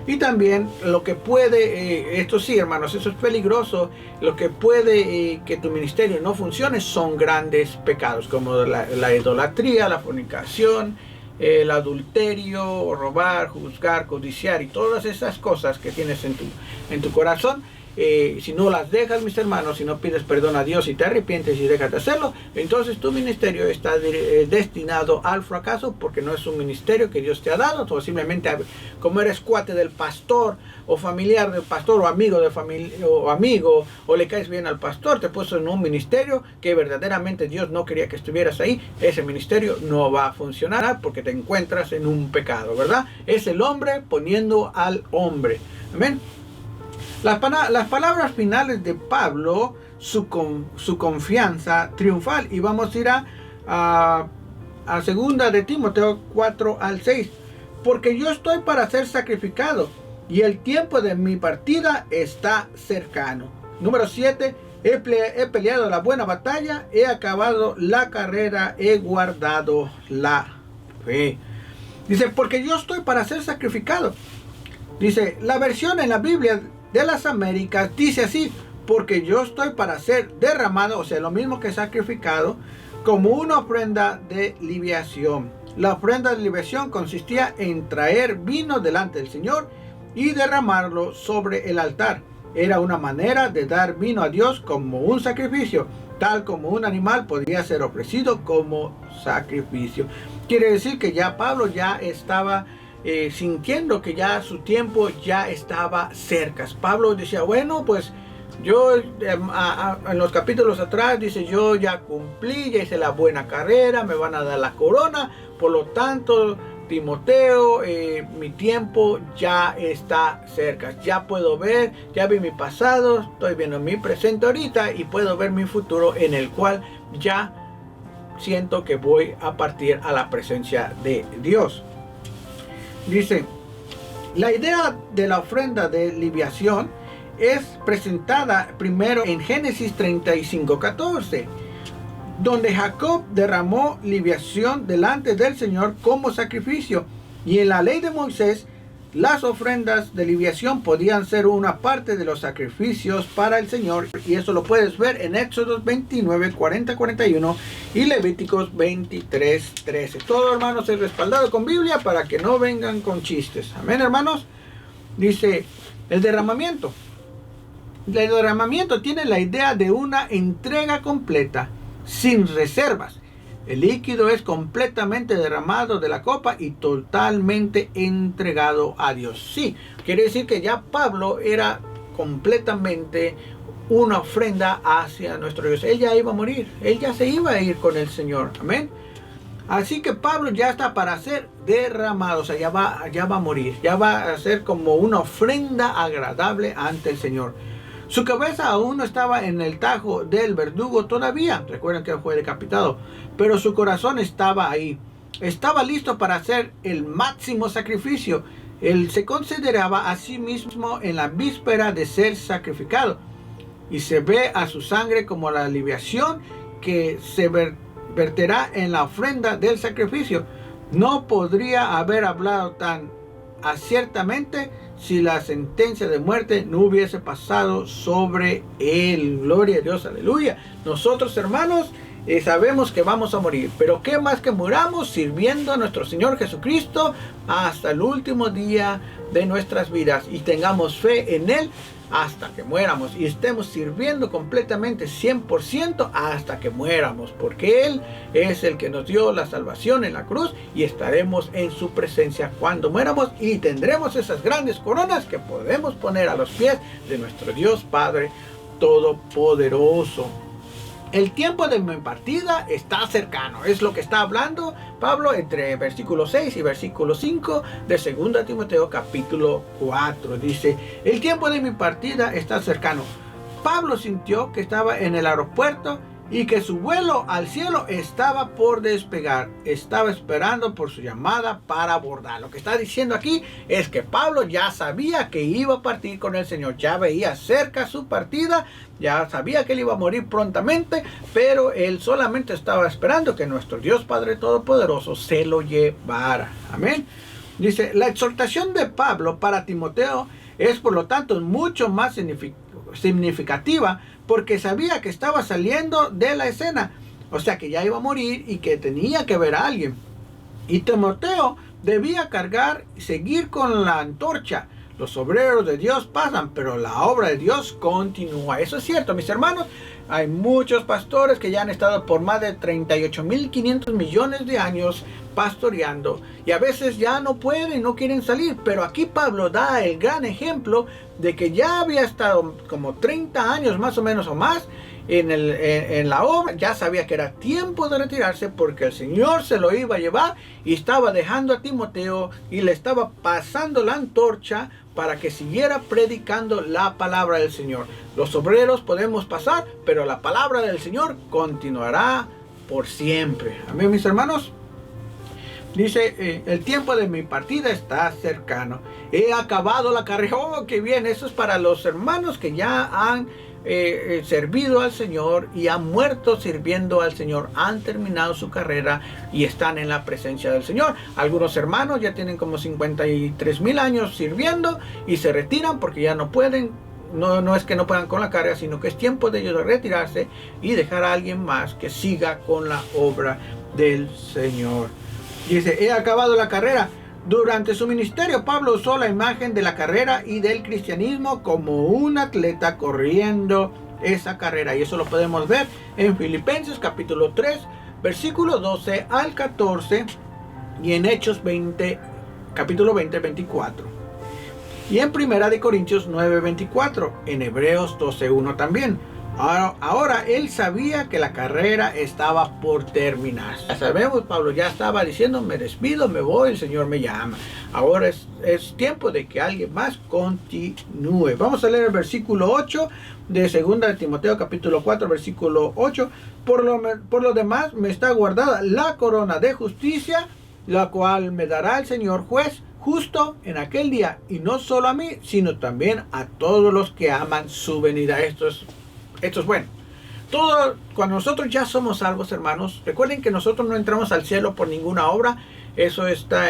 Y también lo que puede, esto sí, hermanos, eso es peligroso, lo que puede que tu ministerio no funcione son grandes pecados como la idolatría, la fornicación, el adulterio, robar, juzgar, codiciar y todas esas cosas que tienes en tu corazón. Si no las dejas, mis hermanos, si no pides perdón a Dios y te arrepientes y dejas de hacerlo, entonces tu ministerio está destinado al fracaso, porque no es un ministerio que Dios te ha dado. O simplemente, como eres cuate del pastor o familiar del pastor o amigo de familia o amigo, o le caes bien al pastor, te puso en un ministerio que verdaderamente Dios no quería que estuvieras ahí. Ese ministerio no va a funcionar porque te encuentras en un pecado, ¿verdad? Es el hombre poniendo al hombre. Amén. Las palabras finales de Pablo su confianza triunfal. Y vamos a ir a segunda de Timoteo 4 al 6. Porque yo estoy para ser sacrificado y el tiempo de mi partida está cercano. Número 7. He peleado la buena batalla, he acabado la carrera, he guardado la fe. Dice, porque yo estoy para ser sacrificado. Dice, la versión en la Biblia de las Américas dice así, porque yo estoy para ser derramado, o sea, lo mismo que sacrificado, como una ofrenda de libación. La ofrenda de libación consistía en traer vino delante del Señor y derramarlo sobre el altar. Era una manera de dar vino a Dios como un sacrificio, tal como un animal podía ser ofrecido como sacrificio. Quiere decir que ya Pablo ya estaba sintiendo que ya su tiempo ya estaba cerca. Pablo decía, bueno, pues yo en los capítulos atrás dice, yo ya cumplí, ya hice la buena carrera, me van a dar la corona, por lo tanto, Timoteo, mi tiempo ya está cerca, ya puedo ver, ya vi mi pasado, estoy viendo mi presente ahorita y puedo ver mi futuro en el cual ya siento que voy a partir a la presencia de Dios. Dice, la idea de la ofrenda de libación es presentada primero en Génesis 35:14. Donde Jacob derramó libación delante del Señor como sacrificio. Y en la ley de Moisés, las ofrendas de libación podían ser una parte de los sacrificios para el Señor. Y eso lo puedes ver en Éxodos 29, 40, 41 y Levíticos 23, 13. Todo, hermanos, es respaldado con Biblia para que no vengan con chistes. Amén, hermanos. Dice, el derramamiento. El derramamiento tiene la idea de una entrega completa, sin reservas. El líquido es completamente derramado de la copa y totalmente entregado a Dios. Sí, quiere decir que ya Pablo era completamente una ofrenda hacia nuestro Dios. Él ya iba a morir, él ya se iba a ir con el Señor. Amén. Así que Pablo ya está para ser derramado, o sea, ya va a morir, ya va a ser como una ofrenda agradable ante el Señor. Su cabeza aún no estaba en el tajo del verdugo todavía. Recuerden que fue decapitado. Pero su corazón estaba ahí. Estaba listo para hacer el máximo sacrificio. Él se consideraba a sí mismo en la víspera de ser sacrificado. Y se ve a su sangre como la libación que se verterá en la ofrenda del sacrificio. No podría haber hablado tan aciertamente si la sentencia de muerte no hubiese pasado sobre él. Gloria a Dios, aleluya. Nosotros, hermanos, sabemos que vamos a morir, pero qué más que muramos sirviendo a nuestro Señor Jesucristo hasta el último día de nuestras vidas y tengamos fe en Él hasta que muéramos y estemos sirviendo completamente 100% hasta que muéramos, porque Él es el que nos dio la salvación en la cruz y estaremos en su presencia cuando muéramos y tendremos esas grandes coronas que podemos poner a los pies de nuestro Dios Padre Todopoderoso. El tiempo de mi partida está cercano. Es lo que está hablando Pablo entre versículo 6 y versículo 5 de 2 Timoteo capítulo 4. Dice, el tiempo de mi partida está cercano. Pablo sintió que estaba en el aeropuerto y que su vuelo al cielo estaba por despegar. Estaba esperando por su llamada para abordar. Lo que está diciendo aquí es que Pablo ya sabía que iba a partir con el Señor. Ya veía cerca su partida. Ya sabía que él iba a morir prontamente. Pero él solamente estaba esperando que nuestro Dios Padre Todopoderoso se lo llevara. Amén. Dice, la exhortación de Pablo para Timoteo es por lo tanto mucho más significativa porque sabía que estaba saliendo de la escena, o sea que ya iba a morir y que tenía que ver a alguien. Y Timoteo debía cargar y seguir con la antorcha. Los obreros de Dios pasan, pero la obra de Dios continúa. Eso es cierto, mis hermanos. Hay muchos pastores que ya han estado por más de 38.500 millones de años pastoreando y a veces ya no pueden, no quieren salir, pero aquí Pablo da el gran ejemplo de que ya había estado como 30 años más o menos o más en la obra, ya sabía que era tiempo de retirarse porque el Señor se lo iba a llevar y estaba dejando a Timoteo y le estaba pasando la antorcha para que siguiera predicando la palabra del Señor. Los obreros podemos pasar, pero la palabra del Señor continuará por siempre. Amén, mis hermanos. Dice, el tiempo de mi partida está cercano. He acabado la carrera. Oh, qué bien. Eso es para los hermanos que ya han servido al Señor y han muerto sirviendo al Señor. Han terminado su carrera y están en la presencia del Señor. Algunos hermanos ya tienen como 53,000 años sirviendo y se retiran porque ya no pueden. No es que no puedan con la carga, sino que es tiempo de ellos de retirarse y dejar a alguien más que siga con la obra del Señor. Dice, he acabado la carrera. Durante su ministerio, Pablo usó la imagen de la carrera y del cristianismo como un atleta corriendo esa carrera. Y eso lo podemos ver en Filipenses capítulo 3, versículo 12 al 14 y en Hechos 20, capítulo 20, 24. Y en Primera de Corintios 9, 24, en Hebreos 12, 1 también. Ahora él sabía que la carrera estaba por terminar. Ya sabemos, Pablo ya estaba diciendo, me despido, me voy, el Señor me llama. Ahora es tiempo de que alguien más continúe. Vamos a leer el versículo 8 de 2 de Timoteo capítulo 4, versículo 8. Por lo demás me está guardada la corona de justicia, la cual me dará el Señor juez justo en aquel día, y no solo a mí, sino también a todos los que aman su venida. Esto es bueno. Cuando nosotros ya somos salvos, hermanos, recuerden que nosotros no entramos al cielo por ninguna obra. Eso está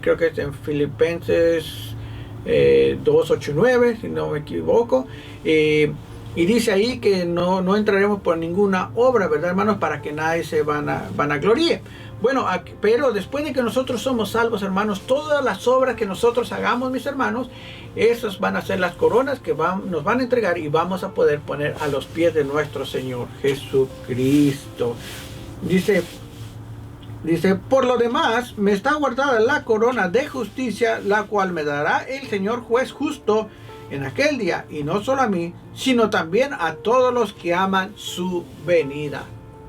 creo que es en Filipenses 2, 8, 9, si no me equivoco. Y dice ahí que no entraremos por ninguna obra, ¿verdad, hermanos? Para que nadie se vanaglorie. Bueno, pero después de que nosotros somos salvos, hermanos, todas las obras que nosotros hagamos, mis hermanos, esas van a ser las coronas que nos van a entregar y vamos a poder poner a los pies de nuestro Señor Jesucristo. Dice, por lo demás, me está guardada la corona de justicia, la cual me dará el Señor juez justo en aquel día, y no solo a mí, sino también a todos los que aman su venida.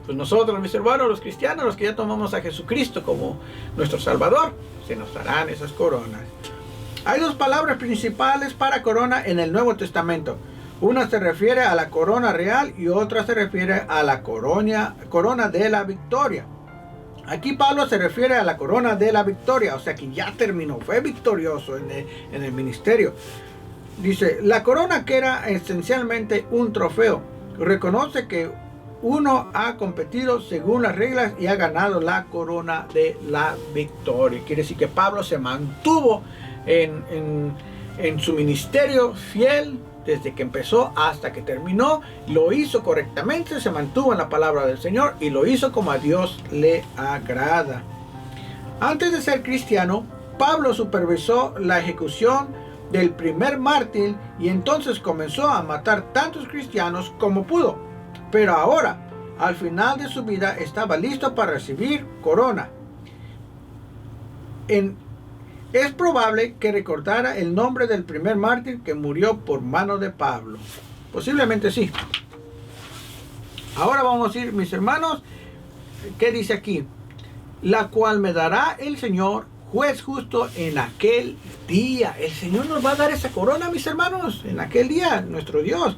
Pues nosotros, mis hermanos, los cristianos, los que ya tomamos a Jesucristo como nuestro Salvador, se nos darán esas coronas. Hay dos palabras principales para corona en el Nuevo Testamento. Una se refiere a la corona real y otra se refiere a la corona de la victoria. Aquí Pablo se refiere a la corona de la victoria, o sea que ya terminó, fue victorioso en el ministerio. Dice, la corona que era esencialmente un trofeo, reconoce que uno ha competido según las reglas y ha ganado la corona de la victoria. Quiere decir que Pablo se mantuvo en su ministerio fiel desde que empezó hasta que terminó. Lo hizo correctamente, se mantuvo en la palabra del Señor y lo hizo como a Dios le agrada. Antes de ser cristiano, Pablo supervisó la ejecución del primer mártir y entonces comenzó a matar tantos cristianos como pudo. Pero ahora, al final de su vida, estaba listo para recibir corona. Es probable que recordara el nombre del primer mártir que murió por mano de Pablo. Posiblemente sí. Ahora vamos a ir, mis hermanos, ¿qué dice aquí? La cual me dará el Señor juez justo en aquel día. El Señor nos va a dar esa corona, mis hermanos, en aquel día, nuestro Dios.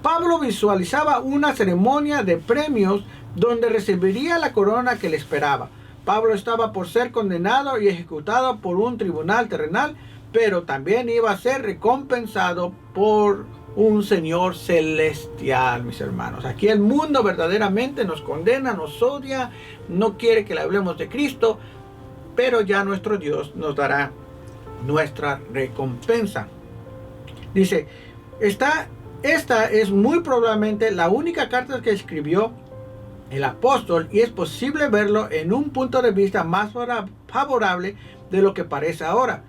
Pablo visualizaba una ceremonia de premios donde recibiría la corona que le esperaba. Pablo estaba por ser condenado y ejecutado por un tribunal terrenal, pero también iba a ser recompensado por un Señor celestial, mis hermanos. Aquí el mundo verdaderamente nos condena, nos odia, no quiere que le hablemos de Cristo, pero ya nuestro Dios nos dará nuestra recompensa. Dice, esta es muy probablemente la única carta que escribió el apóstol y es posible verlo en un punto de vista más favorable de lo que parece ahora.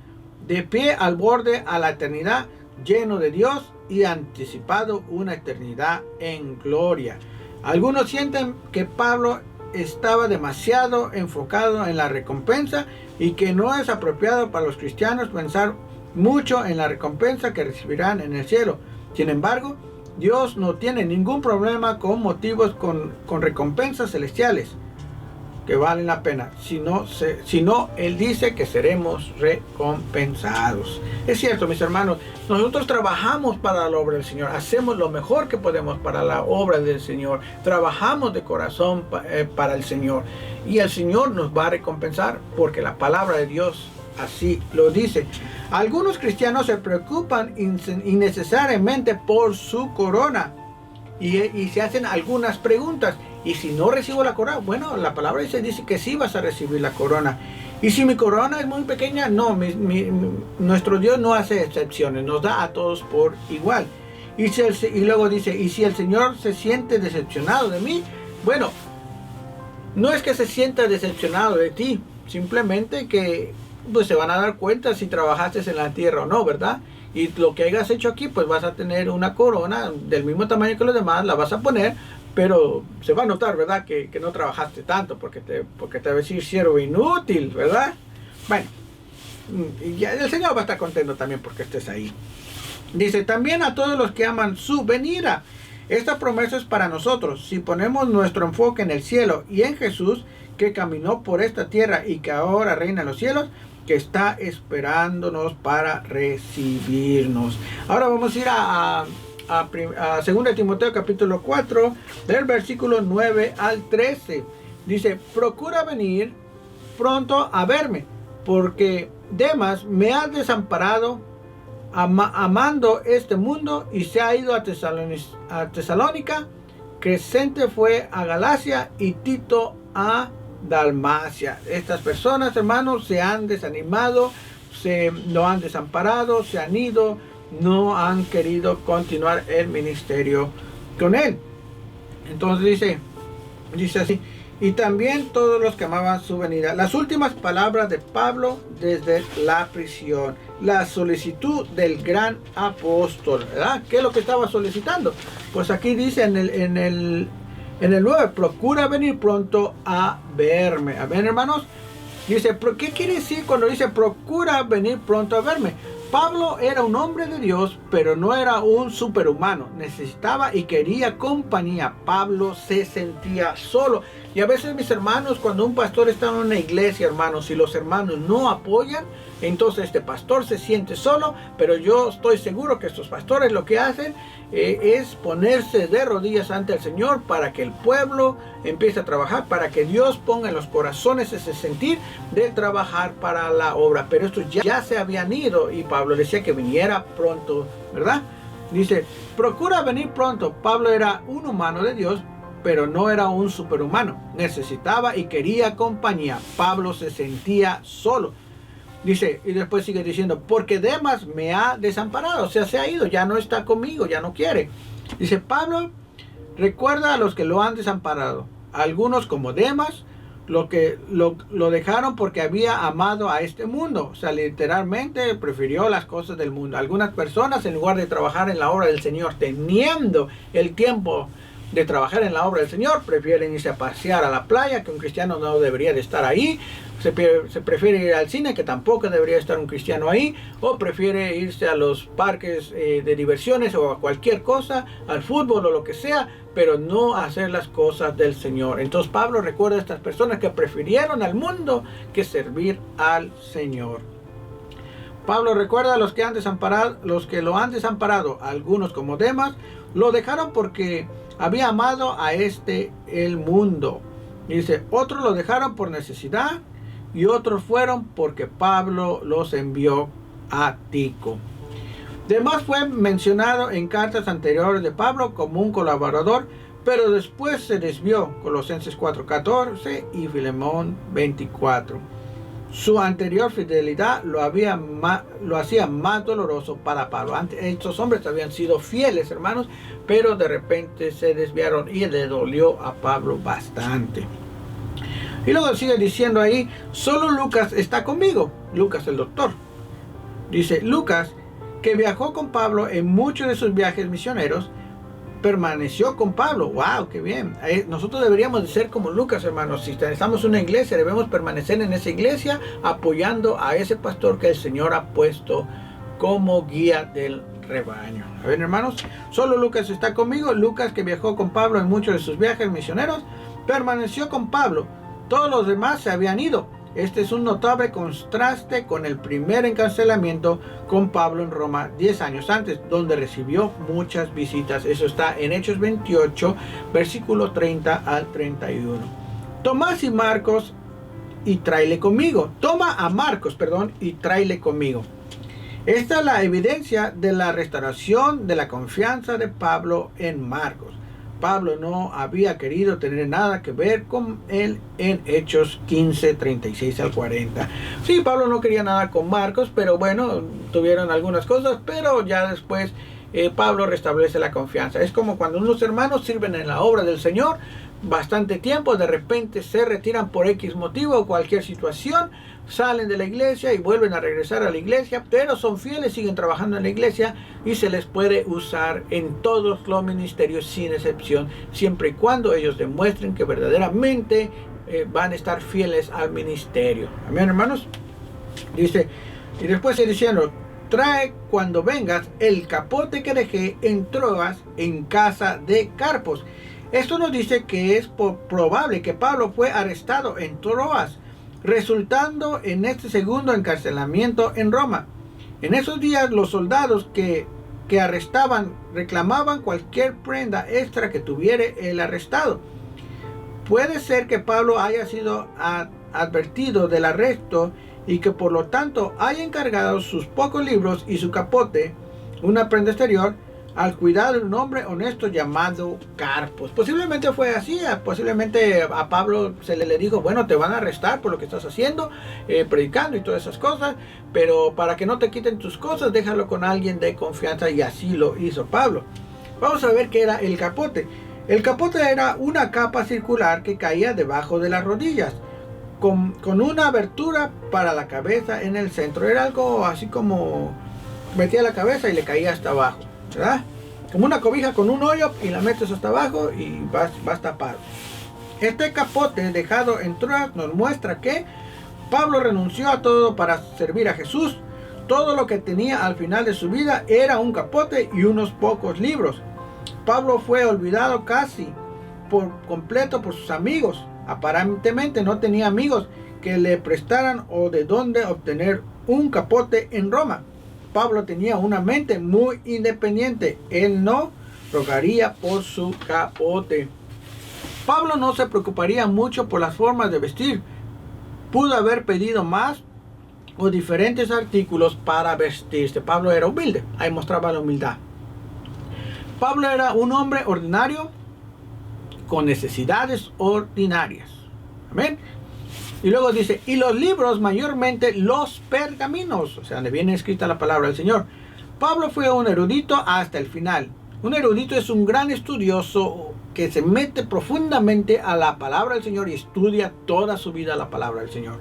De pie al borde a la eternidad, lleno de Dios y anticipado una eternidad en gloria. Algunos sienten que Pablo estaba demasiado enfocado en la recompensa y que no es apropiado para los cristianos pensar mucho en la recompensa que recibirán en el cielo. Sin embargo, Dios no tiene ningún problema con motivos con recompensas celestiales que valen la pena, sino Él dice que seremos recompensados. Es cierto, mis hermanos, nosotros trabajamos para la obra del Señor, hacemos lo mejor que podemos para la obra del Señor, trabajamos de corazón para el Señor, y el Señor nos va a recompensar porque la palabra de Dios así lo dice. Algunos cristianos se preocupan innecesariamente por su corona y se hacen algunas preguntas. Y si no recibo la corona, bueno, la palabra dice que sí vas a recibir la corona. Y si mi corona es muy pequeña, no, nuestro Dios no hace excepciones, nos da a todos por igual. Y luego dice, y si el Señor se siente decepcionado de mí, bueno, no es que se sienta decepcionado de ti, simplemente que pues se van a dar cuenta si trabajaste en la tierra o no, ¿verdad? Y lo que hayas hecho aquí, pues vas a tener una corona del mismo tamaño que los demás, la vas a poner, pero se va a notar, ¿verdad? Que no trabajaste tanto, porque te va a decir siervo inútil, ¿verdad? Bueno, y ya el Señor va a estar contento también porque estés ahí. Dice, también a todos los que aman su venida. Esta promesa es para nosotros. Si ponemos nuestro enfoque en el cielo y en Jesús, que caminó por esta tierra y que ahora reina en los cielos, que está esperándonos para recibirnos. Ahora vamos a ir a 2 Timoteo capítulo 4, del versículo 9 al 13. Dice, procura venir pronto a verme, porque Demas me ha desamparado amando este mundo y se ha ido a Tesalónica. Crescente fue a Galacia y Tito a Dalmacia. Estas personas, hermanos, se han desanimado, lo han desamparado, se han ido, no han querido continuar el ministerio con él. Entonces dice así, y también todos los que amaban su venida. Las últimas palabras de Pablo desde la prisión, la solicitud del gran apóstol, ¿verdad? ¿Qué es lo que estaba solicitando? Pues aquí dice en el 9, procura venir pronto a verme. A ver, hermanos, dice, ¿qué quiere decir cuando dice procura venir pronto a verme? Pablo era un hombre de Dios, pero no era un superhumano. Necesitaba y quería compañía. Pablo se sentía solo. Y a veces, mis hermanos, cuando un pastor está en una iglesia, hermanos, y los hermanos no apoyan, entonces este pastor se siente solo. Pero yo estoy seguro que estos pastores lo que hacen es ponerse de rodillas ante el Señor para que el pueblo empiece a trabajar, para que Dios ponga en los corazones ese sentir de trabajar para la obra. Pero estos ya se habían ido y Pablo decía que viniera pronto, ¿verdad? Dice, procura venir pronto. Pablo era un humano de Dios, pero no era un superhumano. Necesitaba y quería compañía. Pablo se sentía solo. Dice, y después sigue diciendo, porque Demas me ha desamparado, o sea, se ha ido, ya no está conmigo, ya no quiere. Dice, Pablo recuerda a los que lo han desamparado. Algunos como Demas, lo dejaron porque había amado a este mundo. O sea, literalmente prefirió las cosas del mundo. Algunas personas, en lugar de trabajar en la obra del Señor, teniendo el tiempo de trabajar en la obra del Señor, prefieren irse a pasear a la playa, que un cristiano no debería de estar ahí. Se prefiere ir al cine, que tampoco debería estar un cristiano ahí, o prefiere irse a los parques de diversiones o a cualquier cosa, al fútbol o lo que sea, pero no hacer las cosas del Señor. Entonces Pablo recuerda a estas personas que prefirieron al mundo que servir al Señor. Pablo recuerda a los que lo han desamparado, algunos como Demas, lo dejaron porque había amado a el mundo. Dice, otros lo dejaron por necesidad y otros fueron porque Pablo los envió a Tico. Demas fue mencionado en cartas anteriores de Pablo como un colaborador, pero después se desvió. Colosenses 4:14 y Filemón 24. Su anterior fidelidad lo hacía más doloroso para Pablo. Antes, estos hombres habían sido fieles, hermanos, pero de repente se desviaron y le dolió a Pablo bastante. Y luego sigue diciendo ahí, solo Lucas está conmigo. Lucas, el doctor. Dice, Lucas, que viajó con Pablo en muchos de sus viajes misioneros, permaneció con Pablo. ¡Wow! ¡Qué bien! Nosotros deberíamos de ser como Lucas, hermanos. Si estamos en una iglesia, debemos permanecer en esa iglesia apoyando a ese pastor que el Señor ha puesto como guía del rebaño. A ver, hermanos, solo Lucas está conmigo. Lucas, que viajó con Pablo en muchos de sus viajes misioneros, permaneció con Pablo. Todos los demás se habían ido. Este es un notable contraste con el primer encarcelamiento con Pablo en Roma 10 años antes, donde recibió muchas visitas. Eso está en Hechos 28, versículo 30 al 31. Tomás y Marcos y tráele conmigo. Toma a Marcos, y tráele conmigo. Esta es la evidencia de la restauración de la confianza de Pablo en Marcos. Pablo no había querido tener nada que ver con él en Hechos 15, 36 al 40. Sí, Pablo no quería nada con Marcos, pero bueno, tuvieron algunas cosas, pero ya después Pablo restablece la confianza. Es como cuando unos hermanos sirven en la obra del Señor bastante tiempo, de repente se retiran por X motivo o cualquier situación, salen de la iglesia y vuelven a regresar a la iglesia, pero son fieles, siguen trabajando en la iglesia y se les puede usar en todos los ministerios sin excepción, siempre y cuando ellos demuestren que verdaderamente van a estar fieles al ministerio. Amén, hermanos. Dice, y después sigue diciendo, trae cuando vengas el capote que dejé en Troas en casa de Carpos. Esto nos dice que es probable que Pablo fue arrestado en Troas, resultando en este segundo encarcelamiento en Roma. En esos días los soldados que arrestaban reclamaban cualquier prenda extra que tuviera el arrestado. Puede ser que Pablo haya sido advertido del arresto y que por lo tanto haya encargado sus pocos libros y su capote, una prenda exterior, al cuidado de un hombre honesto llamado Carpos. Posiblemente fue así, posiblemente a Pablo se le dijo, bueno, te van a arrestar por lo que estás haciendo, predicando y todas esas cosas, pero para que no te quiten tus cosas, déjalo con alguien de confianza, y así lo hizo Pablo. Vamos a ver qué era el capote. El capote era una capa circular que caía debajo de las rodillas, con una abertura para la cabeza en el centro. Era algo así como metía la cabeza y le caía hasta abajo, ¿verdad? Como una cobija con un hoyo y la metes hasta abajo y vas tapado. Este capote dejado en Troas nos muestra que Pablo renunció a todo para servir a Jesús. Todo lo que tenía al final de su vida era un capote y unos pocos libros. Pablo fue olvidado casi por completo por sus amigos. Aparentemente no tenía amigos que le prestaran o de dónde obtener un capote en Roma. Pablo tenía una mente muy independiente. Él no rogaría por su capote. Pablo no se preocuparía mucho por las formas de vestir. Pudo haber pedido más o diferentes artículos para vestirse. Pablo era humilde. Ahí mostraba la humildad. Pablo era un hombre ordinario con necesidades ordinarias. Amén. Y luego dice, y los libros, mayormente los pergaminos, o sea, donde viene escrita la palabra del Señor. Pablo fue un erudito hasta el final. Un erudito es un gran estudioso que se mete profundamente a la palabra del Señor y estudia toda su vida la palabra del Señor.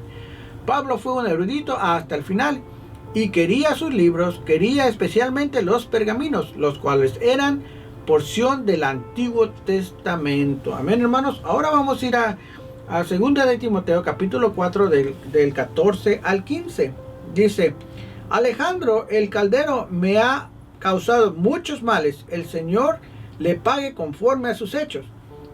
Pablo fue un erudito hasta el final y quería sus libros, quería especialmente los pergaminos, los cuales eran porción del Antiguo Testamento. Amén, hermanos. Ahora vamos a ir a 2 de Timoteo, capítulo 4, del 14 al 15. Dice, Alejandro el caldero me ha causado muchos males. El Señor le pague conforme a sus hechos.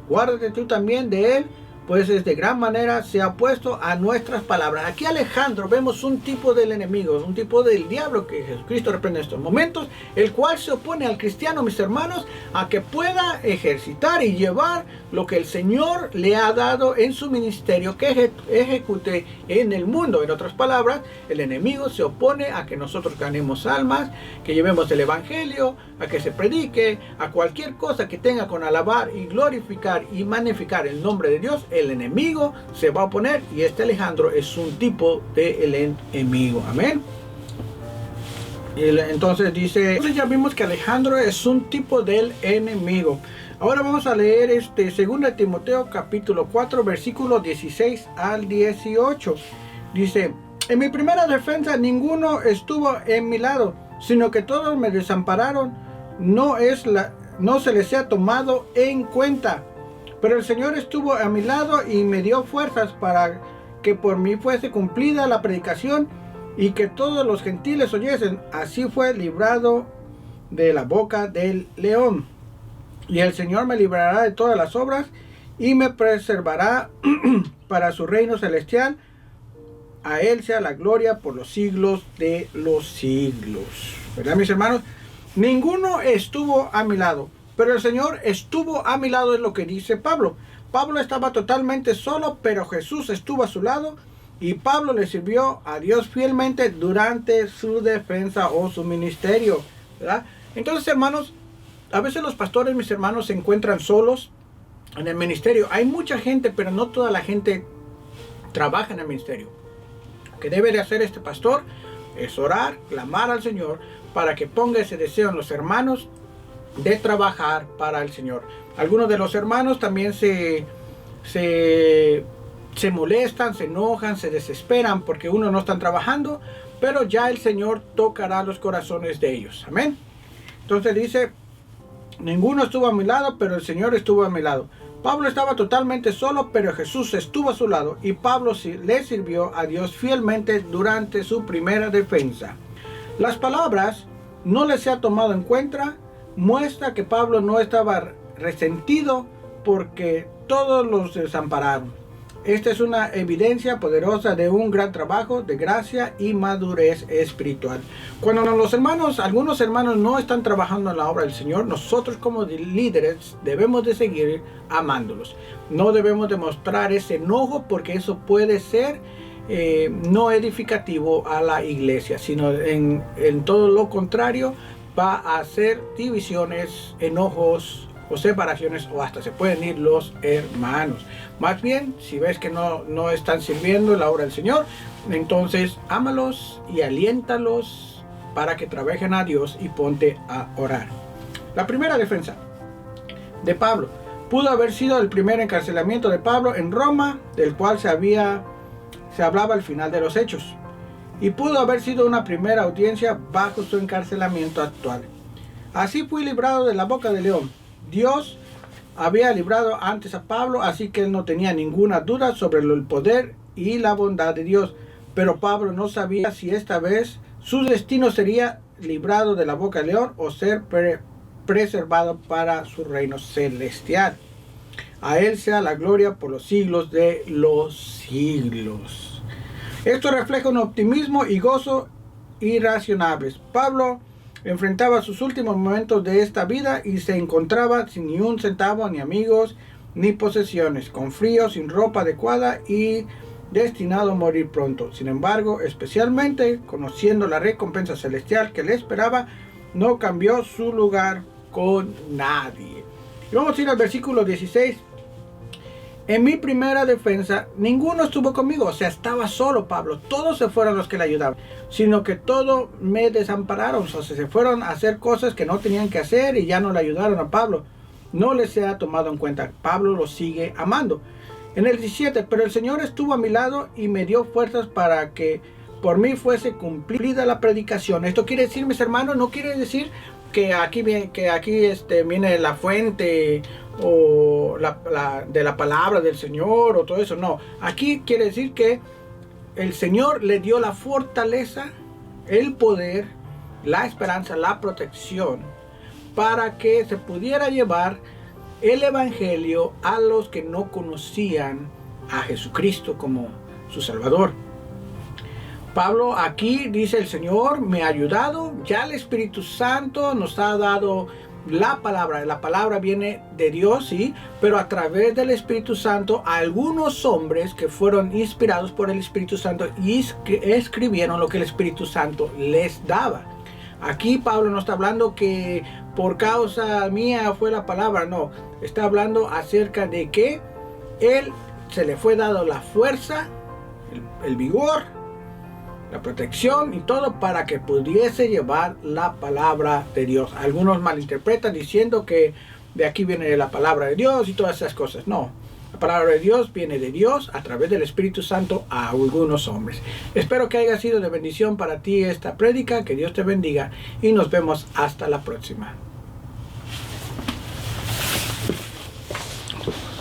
Guárdate tú también de él, pues de gran manera se ha opuesto a nuestras palabras. Aquí Alejandro vemos un tipo del enemigo, un tipo del diablo que Jesucristo reprende en estos momentos, el cual se opone al cristiano, mis hermanos, a que pueda ejercitar y llevar lo que el Señor le ha dado en su ministerio, que ejecute en el mundo. En otras palabras, el enemigo se opone a que nosotros ganemos almas, que llevemos el evangelio, a que se predique, a cualquier cosa que tenga con alabar y glorificar y magnificar el nombre de Dios. El enemigo se va a oponer, y este Alejandro es un tipo del enemigo. Amén. Entonces dice, ya vimos que Alejandro es un tipo del enemigo. Ahora vamos a leer 2 de Timoteo capítulo 4 versículos 16 al 18. Dice, en mi primera defensa ninguno estuvo en mi lado, sino que todos me desampararon. No es no se les sea tomado en cuenta. Pero el Señor estuvo a mi lado y me dio fuerzas para que por mí fuese cumplida la predicación y que todos los gentiles oyesen. Así fue librado de la boca del león. Y el Señor me librará de todas las obras y me preservará para su reino celestial. A Él sea la gloria por los siglos de los siglos. ¿Verdad, mis hermanos? Ninguno estuvo a mi lado, pero el Señor estuvo a mi lado, es lo que dice Pablo. Pablo estaba totalmente solo, pero Jesús estuvo a su lado y Pablo le sirvió a Dios fielmente durante su defensa o su ministerio, ¿verdad? Entonces, hermanos, a veces los pastores, mis hermanos, se encuentran solos en el ministerio. Hay mucha gente, pero no toda la gente trabaja en el ministerio. Lo que debe de hacer este pastor es orar, clamar al Señor para que ponga ese deseo en los hermanos de trabajar para el Señor. Algunos de los hermanos también se molestan, se enojan, se desesperan porque uno no están trabajando, pero ya el Señor tocará los corazones de ellos. Amén. Entonces dice, ninguno estuvo a mi lado, pero el Señor estuvo a mi lado. Pablo estaba totalmente solo, pero Jesús estuvo a su lado y Pablo le sirvió a Dios fielmente durante su primera defensa. Las palabras no les se ha tomado en cuenta, muestra que Pablo no estaba resentido porque todos los desampararon. Esta es una evidencia poderosa de un gran trabajo de gracia y madurez espiritual. Cuando algunos hermanos no están trabajando en la obra del Señor, nosotros como líderes debemos de seguir amándolos. No debemos demostrar ese enojo porque eso puede ser no edificativo a la iglesia, sino en todo lo contrario va a hacer divisiones, enojos o separaciones, o hasta se pueden ir los hermanos. Más bien, si ves que no están sirviendo la obra del Señor, entonces ámalos y aliéntalos para que trabajen a Dios y ponte a orar. La primera defensa de Pablo pudo haber sido el primer encarcelamiento de Pablo en Roma, del cual se hablaba al final de los Hechos, y pudo haber sido una primera audiencia bajo su encarcelamiento actual. Así fui librado de la boca del león. Dios había librado antes a Pablo, así que él no tenía ninguna duda sobre el poder y la bondad de Dios. Pero Pablo no sabía si esta vez su destino sería librado de la boca del león o ser preservado para su reino celestial. A Él sea la gloria por los siglos de los siglos. Esto refleja un optimismo y gozo irracionables. Pablo enfrentaba sus últimos momentos de esta vida y se encontraba sin ni un centavo, ni amigos, ni posesiones, con frío, sin ropa adecuada y destinado a morir pronto. Sin embargo, especialmente conociendo la recompensa celestial que le esperaba, no cambió su lugar con nadie. Y vamos a ir al versículo 16. En mi primera defensa, ninguno estuvo conmigo, o sea, estaba solo Pablo. Todos se fueron los que le ayudaban, sino que todos me desampararon, o sea, se fueron a hacer cosas que no tenían que hacer y ya no le ayudaron a Pablo. No les se ha tomado en cuenta. Pablo los sigue amando. En el 17, pero el Señor estuvo a mi lado y me dio fuerzas para que por mí fuese cumplida la predicación. Esto quiere decir, mis hermanos, no quiere decir que aquí viene la fuente o de la palabra del Señor o todo eso. No, aquí quiere decir que el Señor le dio la fortaleza, el poder, la esperanza, la protección para que se pudiera llevar el evangelio a los que no conocían a Jesucristo como su Salvador. Pablo aquí dice: el Señor me ha ayudado, ya el Espíritu Santo nos ha dado la palabra viene de Dios, sí, pero a través del Espíritu Santo, algunos hombres que fueron inspirados por el Espíritu Santo y escribieron lo que el Espíritu Santo les daba. Aquí Pablo no está hablando que por causa mía fue la palabra, no, está hablando acerca de que él se le fue dado la fuerza, el vigor, la protección y todo para que pudiese llevar la palabra de Dios. Algunos malinterpretan diciendo que de aquí viene la palabra de Dios y todas esas cosas. No, la palabra de Dios viene de Dios a través del Espíritu Santo a algunos hombres. Espero que haya sido de bendición para ti esta prédica. Que Dios te bendiga y nos vemos hasta la próxima. Cristo.